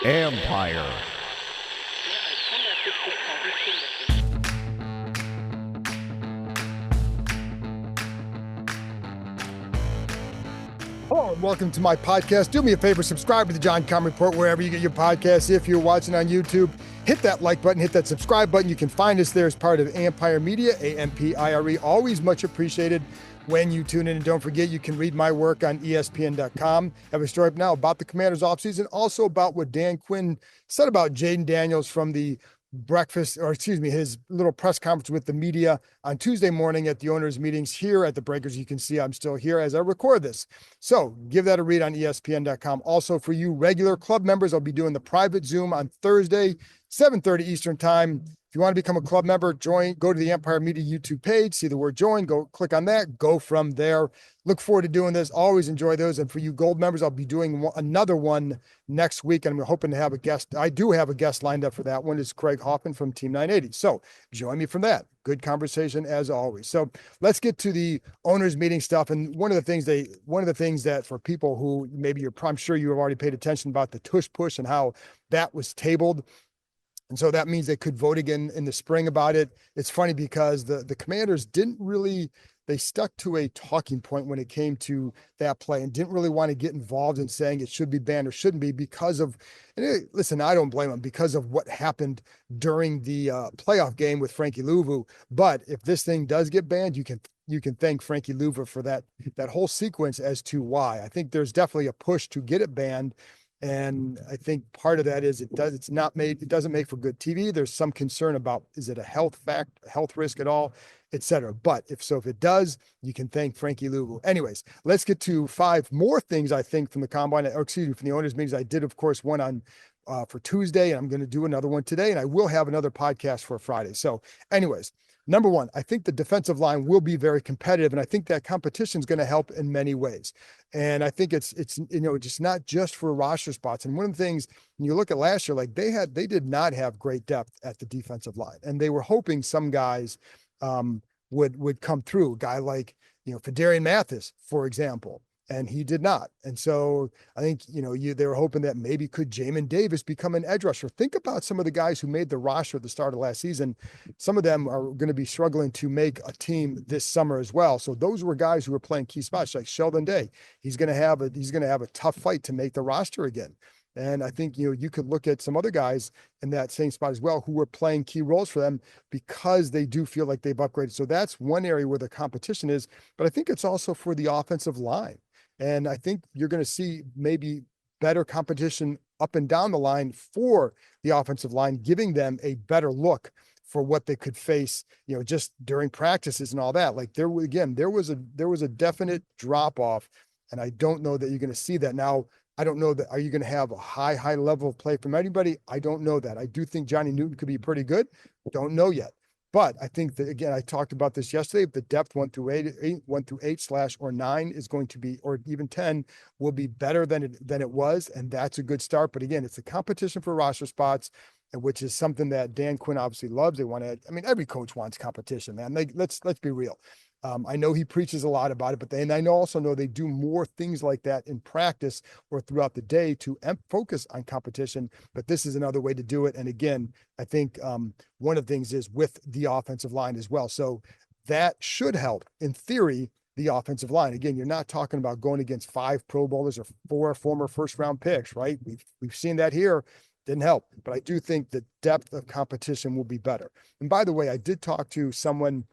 Empire. Hello and welcome to my podcast. Do me a favor, subscribe to the John Com Report wherever you get your podcasts. If you're watching on YouTube, hit that like button, hit that subscribe button. You can find us there as part of Empire Media, AMPIRE. Always much appreciated when you tune in. And don't forget, you can read my work on ESPN.com. I have a story up now about the Commanders offseason, also about what Dan Quinn said about Jaden Daniels from the his little press conference with the media on Tuesday morning at the owners' meetings here at the Breakers. You can see I'm still here as I record this. So give that a read on ESPN.com. Also, for you regular club members, I'll be doing the private Zoom on Thursday, 7:30 Eastern time. If you want to become a club member, go to the Empire Media YouTube page, see the word join, go click on that, go from there. Look forward to doing this. Always enjoy those. And for you gold members, I'll be doing another one next week. And I'm hoping to have a guest. I do have a guest lined up for that one. Is Craig Hoffman from Team 980. So join me from that. Good conversation as always. So let's get to the owners meeting stuff. And one of the things that for people who maybe I'm sure you have already paid attention about the tush push and how that was tabled. And so that means they could vote again in the spring about it. It's funny because the Commanders they stuck to a talking point when it came to that play and didn't really want to get involved in saying it should be banned or shouldn't be because of, listen, I don't blame them because of what happened during the playoff game with Frankie Louvu. But if this thing does get banned, you can thank Frankie Louvu for that whole sequence as to why. I think there's definitely a push to get it banned. And I think part of that is it doesn't make for good TV. There's some concern about, is it a health risk at all, et cetera. But if it does, you can thank Frankie Louvu. Anyways, let's get to 5 more things I think from the combine, from the owners meetings. I did, of course, one on for Tuesday, and I'm going to do another one today, and I will have another podcast for Friday. So anyways, number one, I think the defensive line will be very competitive, and I think that competition is going to help in many ways. And I think it's just not just for roster spots. And one of the things, when you look at last year, like they did not have great depth at the defensive line, and they were hoping some guys would come through. A guy like Fedarian Mathis, for example. And he did not. And so I think, they were hoping that maybe could Jamin Davis become an edge rusher. Think about some of the guys who made the roster at the start of last season. Some of them are going to be struggling to make a team this summer as well. So those were guys who were playing key spots, like Sheldon Day. He's going to have a tough fight to make the roster again. And I think, you could look at some other guys in that same spot as well who were playing key roles for them because they do feel like they've upgraded. So that's one area where the competition is, but I think it's also for the offensive line. And I think you're going to see maybe better competition up and down the line for the offensive line, giving them a better look for what they could face, just during practices and all that. Like there was a definite drop off, and I don't know that you're going to see that now. I don't know that. Are you going to have a high level of play from anybody? I don't know that. I do think Johnny Newton could be pretty good. Don't know yet. But I think that, again, I talked about this yesterday. If the depth 1 through 8 or 9 is going to be, or even 10 will be better than it was. And that's a good start. But again, it's a competition for roster spots, which is something that Dan Quinn obviously loves. They want to, every coach wants competition, man. Let's be real. I know he preaches a lot about it, but I also know they do more things like that in practice or throughout the day to focus on competition. But this is another way to do it. And again, I think one of the things is with the offensive line as well. So that should help, in theory, the offensive line. Again, you're not talking about going against 5 Pro Bowlers or 4 former first-round picks, right? We've seen that here. Didn't help. But I do think the depth of competition will be better. And by the way, I did talk to someone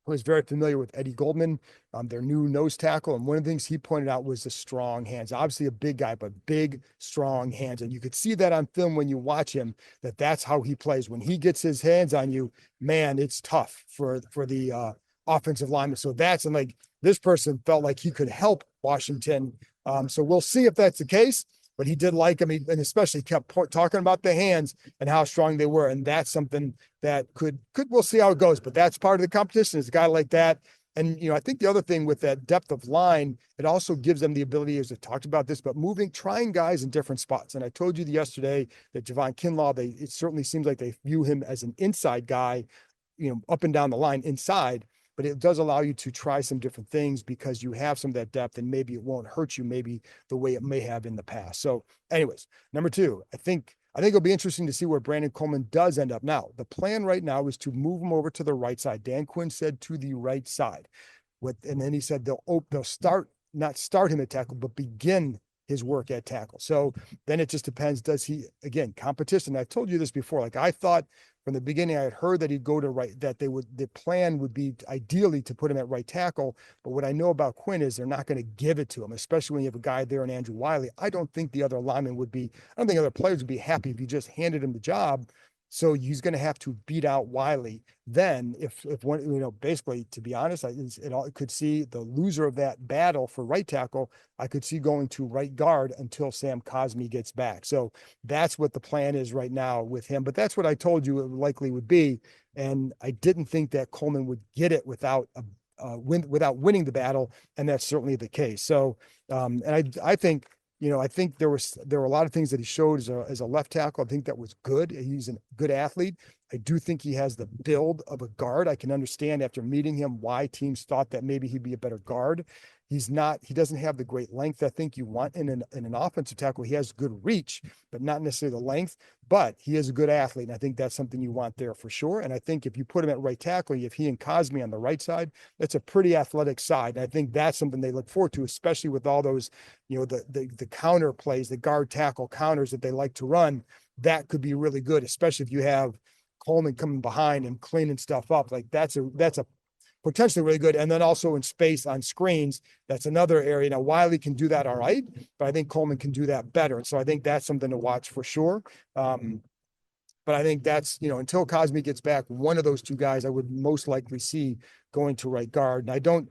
who is very familiar with Eddie Goldman, their new nose tackle. And one of the things he pointed out was the strong hands. Obviously a big guy, but big, strong hands. And you could see that on film when you watch him, that's how he plays. When he gets his hands on you, man, it's tough for the offensive lineman. So this person felt like he could help Washington. So we'll see if that's the case. But he did like him, and especially kept talking about the hands and how strong they were. And that's something that we'll see how it goes. But that's part of the competition, is a guy like that. And, I think the other thing with that depth of line, it also gives them the ability, as I talked about this, but trying guys in different spots. And I told you yesterday that Javon Kinlaw, it certainly seems like they view him as an inside guy, up and down the line inside. but it does allow you to try some different things because you have some of that depth, and maybe it won't hurt you maybe the way it may have in the past. So anyways, number two, I think it'll be interesting to see where Brandon Coleman does end up. Now, the plan right now is to move him over to the right side. Dan Quinn said to the right side. And then he said they'll not start him at tackle, but begin his work at tackle. So then it just depends. Does he, again, competition? I told you this before. Like, I thought from the beginning, I had heard that he'd go to right, that the plan would be ideally to put him at right tackle. But what I know about Quinn is they're not going to give it to him, especially when you have a guy there in Andrew Wiley. I don't think other players would be happy if you just handed him the job. So he's going to have to beat out Wiley. Then if one, basically, to be honest, I could see the loser of that battle for right tackle, I could see going to right guard until Sam Cosmi gets back. So that's what the plan is right now with him. But that's what I told you it likely would be. And I didn't think that Coleman would get it without winning the battle. And that's certainly the case. So, and I think, I think there were a lot of things that he showed as a left tackle. I think that was good. He's a good athlete. I do think he has the build of a guard. I can understand after meeting him why teams thought that maybe he'd be a better guard. He doesn't have the great length I think you want in an offensive tackle. He has good reach, but not necessarily the length, but he is a good athlete. And I think that's something you want there for sure. And I think if you put him at right tackle, if he and Cosmi on the right side, that's a pretty athletic side. And I think that's something they look forward to, especially with all those, the counter plays, the guard tackle counters that they like to run. That could be really good, especially if you have Coleman coming behind and cleaning stuff up. Like that's a potentially really good. And then also in space on screens, that's another area. Now, Wiley can do that all right, but I think Coleman can do that better. And so I think that's something to watch for sure. But I think that's, until Cosmi gets back, one of those two guys I would most likely see going to right guard. And I don't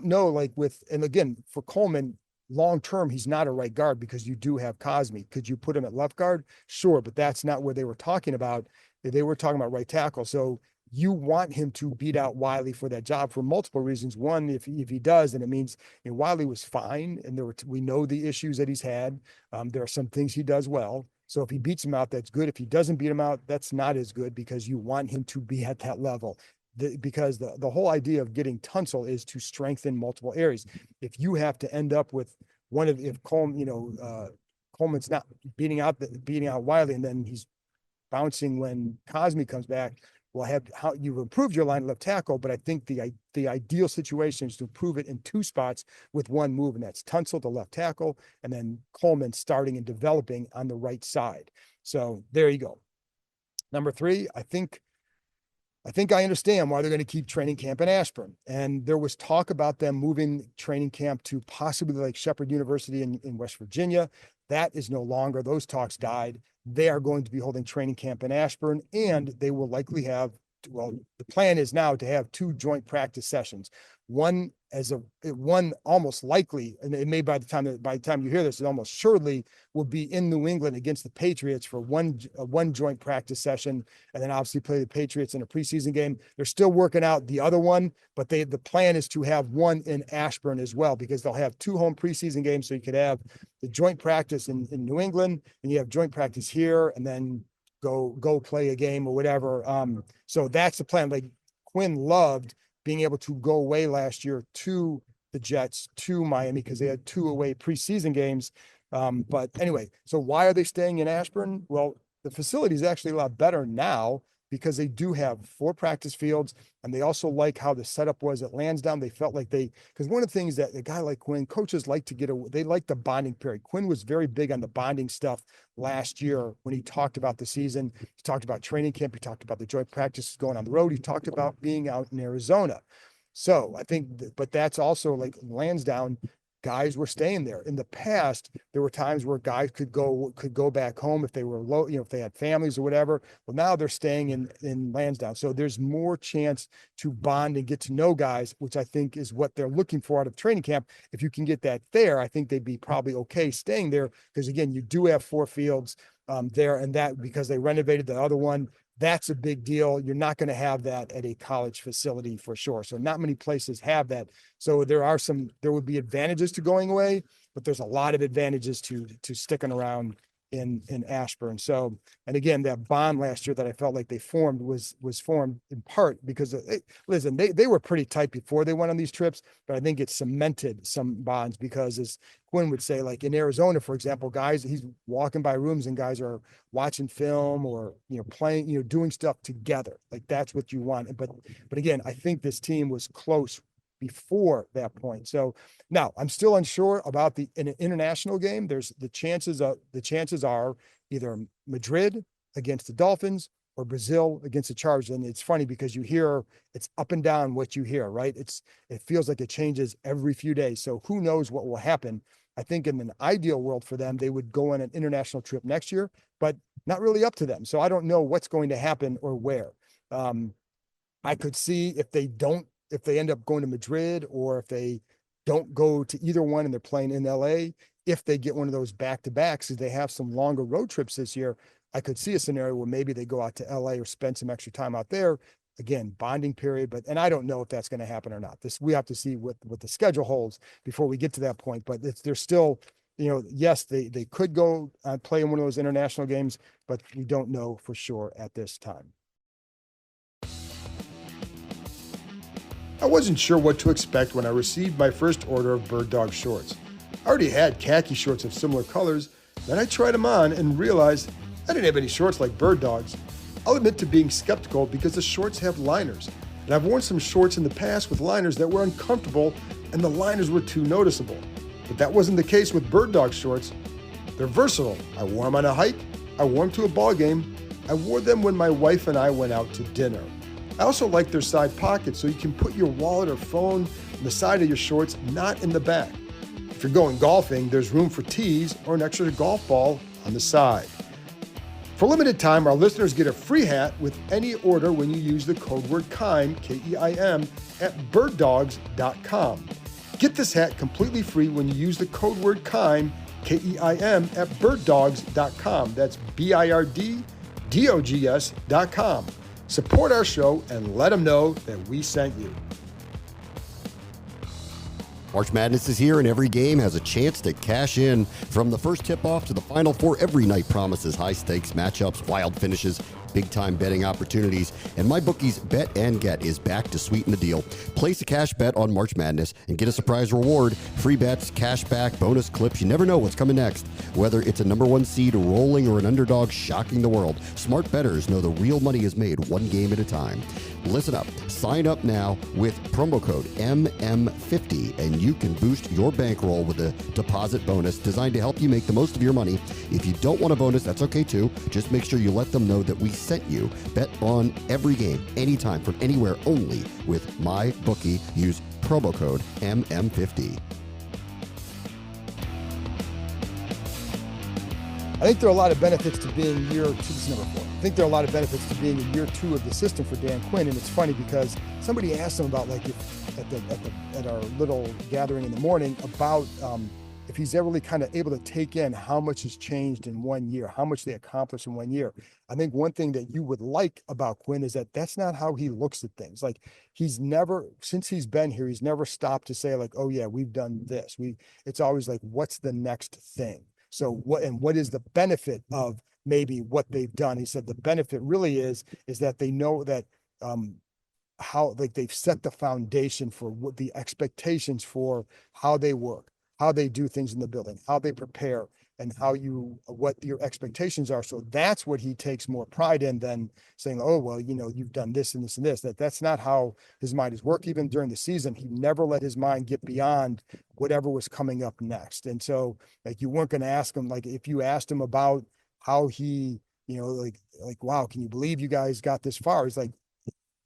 know, and again, for Coleman, long-term, he's not a right guard because you do have Cosmi. Could you put him at left guard? Sure, but that's not where they were talking about. They were talking about right tackle. So you want him to beat out Wiley for that job for multiple reasons. One, if he does, then it means Wiley was fine, and we know the issues that he's had. There are some things he does well. So if he beats him out, that's good. If he doesn't beat him out, that's not as good because you want him to be at that level. Because the whole idea of getting Tunsil is to strengthen multiple areas. If you have to end up with Coleman's not beating out Wiley, and then he's bouncing when Cosmi comes back, will have how you've improved your line left tackle, but I think the ideal situation is to improve it in two spots with one move, and that's Tunsil, the left tackle, and then Coleman starting and developing on the right side. So there you go. Number three, I think I understand why they're going to keep training camp in Ashburn. And there was talk about them moving training camp to possibly like Shepherd University in West Virginia. That is no longer. Those talks died. They are going to be holding training camp in Ashburn, and they will likely have, the plan is now to have two joint practice sessions. One almost likely, and it may by the time you hear this, it almost surely will be in New England against the Patriots for one joint practice session, and then obviously play the Patriots in a preseason game. They're still working out the other one, but the plan is to have one in Ashburn as well, because they'll have two home preseason games. So you could have the joint practice in New England, and you have joint practice here, and then go play a game or whatever. So that's the plan. Like, Quinn loved being able to go away last year to the Jets, to Miami, because they had two away preseason games. But anyway, so why are they staying in Ashburn? Well, the facility is actually a lot better now because they do have 4 practice fields, and they also like how the setup was at Lansdowne. They felt like because one of the things that a guy like Quinn, coaches like to they like the bonding period. Quinn was very big on the bonding stuff last year when he talked about the season. He talked about training camp. He talked about the joint practices going on the road. He talked about being out in Arizona. So I think, but that's also like Lansdowne, guys were staying there. In the past, there were times where guys could go back home if they were low, if they had families or whatever. Well, now they're staying in Lansdowne. So there's more chance to bond and get to know guys, which I think is what they're looking for out of training camp. If you can get that there, I think they'd be probably okay staying there, because again, you do have 4 fields there, and that because they renovated the other one. That's a big deal. You're not going to have that at a college facility for sure. So not many places have that. So there would be advantages to going away, but there's a lot of advantages to sticking around in Ashburn. So, and again, that bond last year that I felt like they formed was formed in part because listen, they were pretty tight before they went on these trips, but I think it cemented some bonds because, as Quinn would say, like in Arizona, for example, guys, he's walking by rooms and guys are watching film or, playing, doing stuff together. Like that's what you want. But again, I think this team was close before that point. So now I'm still unsure about in an international game. There's the chances are either Madrid against the Dolphins or Brazil against the Chargers. And it's funny because you hear it's up and down what you hear, right? It feels like it changes every few days. So who knows what will happen? I think in an ideal world for them, they would go on an international trip next year, but not really up to them. So I don't know what's going to happen or where. I could see if they end up going to Madrid or if they don't go to either one and they're playing in LA, if they get one of those back-to-backs, if they have some longer road trips this year, I could see a scenario where maybe they go out to LA or spend some extra time out there. Again, bonding period, and I don't know if that's going to happen or not. We have to see what the schedule holds before we get to that point, but they're still, yes, they could go play in one of those international games, but we don't know for sure at this time. I wasn't sure what to expect when I received my first order of Bird Dog shorts. I already had khaki shorts of similar colors, then I tried them on and realized I didn't have any shorts like Bird Dog's. I'll admit to being skeptical because the shorts have liners, and I've worn some shorts in the past with liners that were uncomfortable and the liners were too noticeable. But that wasn't the case with Bird Dog shorts. They're versatile. I wore them on a hike, I wore them to a ball game, I wore them when my wife and I went out to dinner. I also like their side pockets so you can put your wallet or phone on the side of your shorts, not in the back. If you're going golfing, there's room for tees or an extra golf ball on the side. For a limited time, our listeners get a free hat with any order when you use the code word KEIM, K-E-I-M, at birddogs.com. Get this hat completely free when you use the code word KEIM, K-E-I-M, at birddogs.com. That's birddogs.com. Support our show and let them know that we sent you. March Madness is here, and every game has a chance to cash in. From the first tip-off to the Final Four, every night promises high-stakes matchups, wild finishes, big-time betting opportunities, and MyBookie's Bet and Get is back to sweeten the deal. Place a cash bet on March Madness and get a surprise reward, free bets, cash back, bonus clips. You never know what's coming next. Whether it's a number one seed rolling or an underdog shocking the world, smart bettors know the real money is made one game at a time. Listen up. Sign up now with promo code MM50 and you can boost your bankroll with a deposit bonus designed to help you make the most of your money. If you don't want a bonus, that's okay too. Just make sure you let them know that we sent you. Bet on every game, anytime, from anywhere, only with MyBookie. Use promo code MM50. I think there are a lot of benefits to being year two. This is number 4. I think there are a lot of benefits to being in year 2 of the system for Dan Quinn. And it's funny because somebody asked him about, like, if at our little gathering in the morning about if he's ever really kind of able to take in how much has changed in 1 year, how much they accomplished in 1 year. I think one thing that you would like about Quinn is that that's not how he looks at things. Like, he's never, since he's been here, he's never stopped to say, like, oh yeah, we've done this. It's always like, what's the next thing? So what is the benefit of maybe what they've done? He said the benefit really is that they know that how, like, they've set the foundation for what the expectations for how they work, how they do things in the building, how they prepare, and what your expectations are. So that's what he takes more pride in than saying, oh, well, you've done this and this and this. That's not how his mind is worked. Even during the season, he never let his mind get beyond whatever was coming up next. And so, like, you weren't going to ask him, like, if you asked him about how he, like, wow, can you believe you guys got this far? He's like,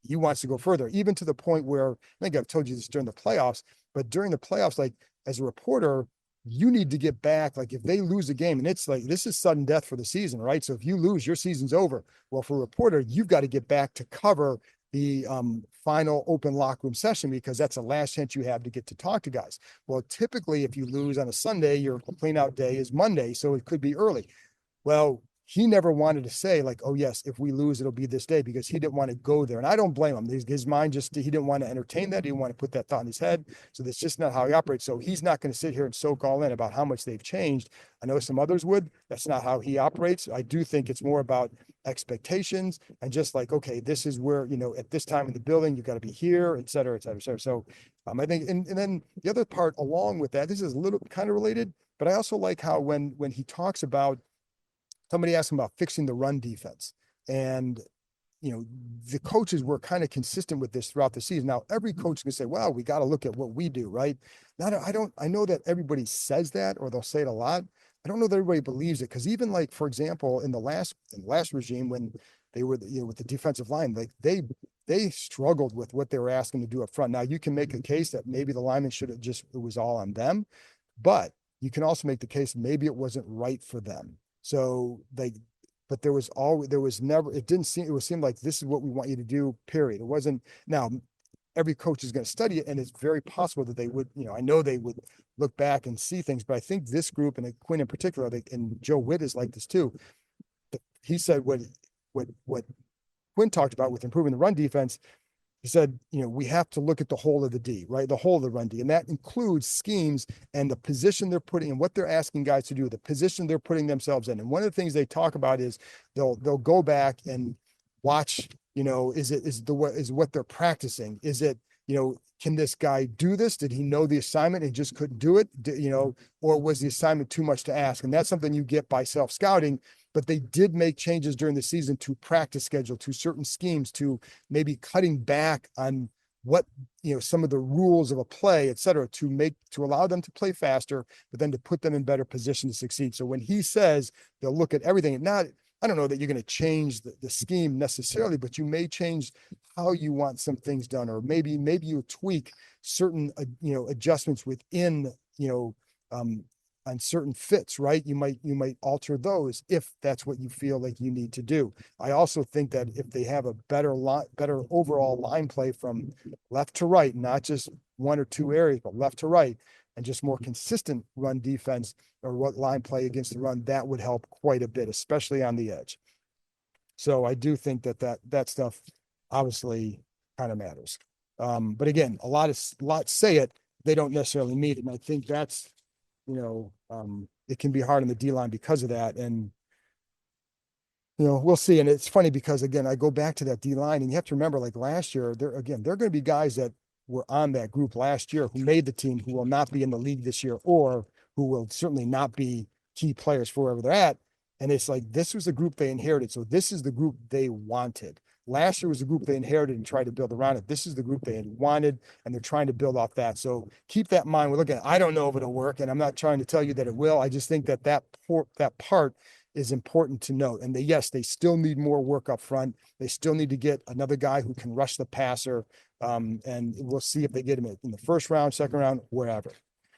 he wants to go further, even to the point where, I think I've told you this during the playoffs, but during the playoffs, like, as a reporter, you need to get back. Like, if they lose a game, and it's like, this is sudden death for the season, right? So if you lose, your season's over. Well, for a reporter, you've got to get back to cover the final open locker room session, because that's the last chance you have to get to talk to guys. Well, typically, if you lose on a Sunday, your clean out day is Monday, so it could be early. Well, he never wanted to say like, oh yes, if we lose, it'll be this day, because he didn't want to go there. And I don't blame him. His mind just, he didn't want to entertain that. He didn't want to put that thought in his head. So that's just not how he operates. So he's not going to sit here and soak all in about how much they've changed. I know some others would. That's not how he operates. I do think it's more about expectations and just like, okay, this is where, at this time in the building, you got to be here, et cetera, et cetera, et cetera. So I think, and then the other part along with that, this is a little kind of related, but I also like how when he talks about, somebody asked him about fixing the run defense, and the coaches were kind of consistent with this throughout the season. Now, every coach can say, well, we got to look at what we do, right? Now, I know that everybody says that, or they'll say it a lot. I don't know that everybody believes it, because even like, for example, in the last regime, when they were, with the defensive line, like they struggled with what they were asking to do up front. Now, you can make a case that maybe the linemen should have it was all on them, but you can also make the case maybe it wasn't right for them. So but there was never, it seemed like this is what we want you to do, period. It wasn't. Now, every coach is going to study it, and it's very possible that they would, I know they would look back and see things, but I think this group, and Quinn in particular, and Joe Witt is like this too. He said what Quinn talked about with improving the run defense. He said, we have to look at the whole of the D, right? The whole of the run D. And that includes schemes and the position they're putting and what they're asking guys to do, the position they're putting themselves in. And one of the things they talk about is they'll go back and watch, is what they're practicing. Is it, can this guy do this? Did he know the assignment and just couldn't do it? Or was the assignment too much to ask? And that's something you get by self-scouting. But they did make changes during the season to practice schedule, to certain schemes, to maybe cutting back on what, some of the rules of a play, et cetera, to allow them to play faster, but then to put them in better position to succeed. So when he says they'll look at everything, and not, I don't know that you're going to change the scheme necessarily, but you may change how you want some things done, or maybe you tweak certain, adjustments within, on certain fits, right? You might alter those if that's what you feel like you need to do. I also think that if they have a better overall line play from left to right, not just one or two areas, but left to right, and just more consistent run defense or what line play against the run, that would help quite a bit, especially on the edge. So I do think that stuff obviously kind of matters. But again, a lot say it, they don't necessarily mean it. And I think that's, it can be hard on the D line because of that. And, we'll see. And it's funny because, again, I go back to that D line, and you have to remember, like last year, there are going to be guys that were on that group last year who made the team, who will not be in the league this year, or who will certainly not be key players for wherever they're at. And it's like, this was the group they inherited. So this is the group they wanted. Last year was the group they inherited and tried to build around it. This is the group they had wanted, and they're trying to build off that. So keep that in mind. We're looking at, I don't know if it'll work, and I'm not trying to tell you that it will. I just think that part is important to note. And yes, they still need more work up front. They still need to get another guy who can rush the passer. And we'll see if they get him in the first round, second round, wherever.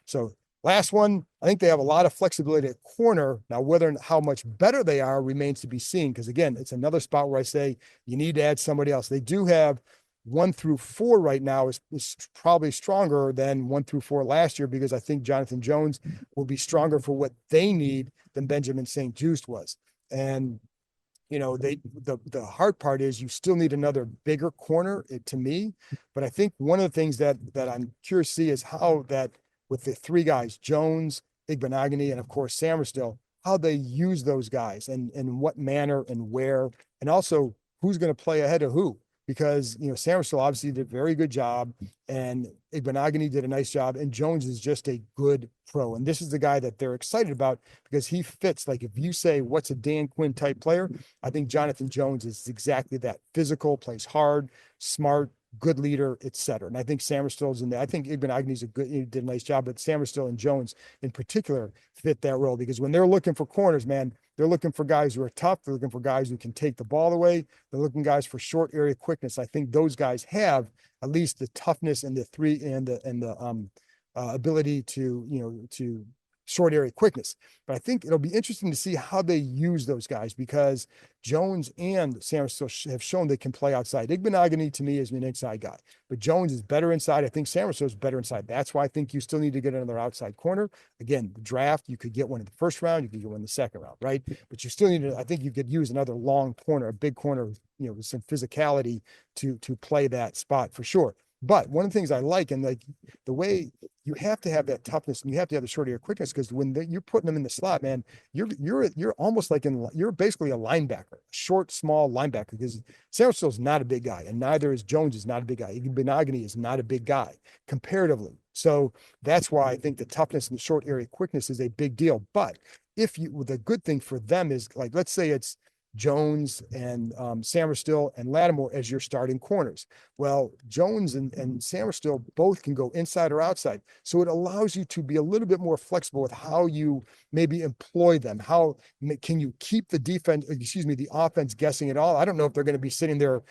So last one, I think they have a lot of flexibility at corner. Now, whether and how much better they are remains to be seen, because again, it's another spot where I say you need to add somebody else. They do have 1 through 4 right now is probably stronger than 1 through 4 last year, because I think Jonathan Jones will be stronger for what they need than Benjamin St. Juste was. And the hard part is you still need another bigger corner, to me. But I think one of the things that I'm curious to see is how that, with the 3 guys, Jones, Igbenogany, and of course Samerstill, how they use those guys, and in what manner and where, and also who's going to play ahead of who. Because Samerstill obviously did a very good job, and Igbenogany did a nice job, and Jones is just a good pro. And this is the guy that they're excited about, because he fits. Like, if you say what's a Dan Quinn type player, I think Jonathan Jones is exactly that. Physical, plays hard, smart, good leader, etc. And I think Samerstill's in there. I think Igbenogany's he did a nice job, but Samerstill and Jones in particular fit that role, because when they're looking for corners, man, they're looking for guys who are tough. They're looking for guys who can take the ball away. They're looking guys for short area quickness. I think those guys have at least the toughness and the ability to short area quickness. But I think it'll be interesting to see how they use those guys, because Jones and Samuelson have shown they can play outside. Igbenogany to me is an inside guy, but Jones is better inside. I think Samuelson is better inside. That's why I think you still need to get another outside corner. Again, the draft, you could get one in the first round, you could get one in the second round, right? But you still need to, I think you could use another long corner, a big corner, with some physicality to play that spot for sure. But one of the things I like, and like the way you have to have that toughness and you have to have the short area quickness, because when you're putting them in the slot, man, you're almost like you're basically a linebacker, a short, small linebacker, because Samuelson's not a big guy, and neither is Jones is not a big guy. Benogany is not a big guy comparatively. So that's why I think the toughness and the short area quickness is a big deal. But the good thing for them is, like, let's say it's Jones and Samuelson and Lattimore as your starting corners. Well, Jones and Samuelson both can go inside or outside. So it allows you to be a little bit more flexible with how you maybe employ them. How can you keep the offense guessing at all? I don't know if they're going to be sitting there,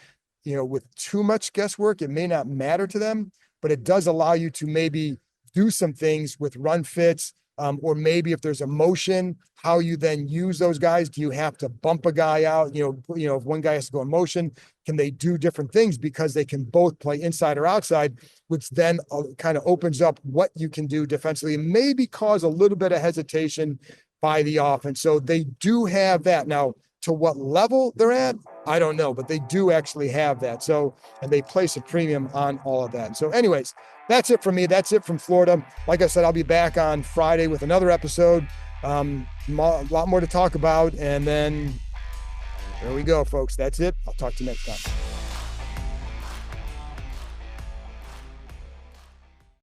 with too much guesswork. It may not matter to them, but it does allow you to maybe do some things with run fits. Or maybe if there's a motion, how you then use those guys. Do you have to bump a guy out? If one guy has to go in motion, can they do different things because they can both play inside or outside, which then kind of opens up what you can do defensively and maybe cause a little bit of hesitation by the offense. So they do have that. Now, to what level they're at, I don't know, but they do actually have that. So, and they place a premium on all of that. So anyways, that's it from me. That's it from Florida. Like I said, I'll be back on Friday with another episode. A lot more to talk about. And then there we go, folks. That's it. I'll talk to you next time.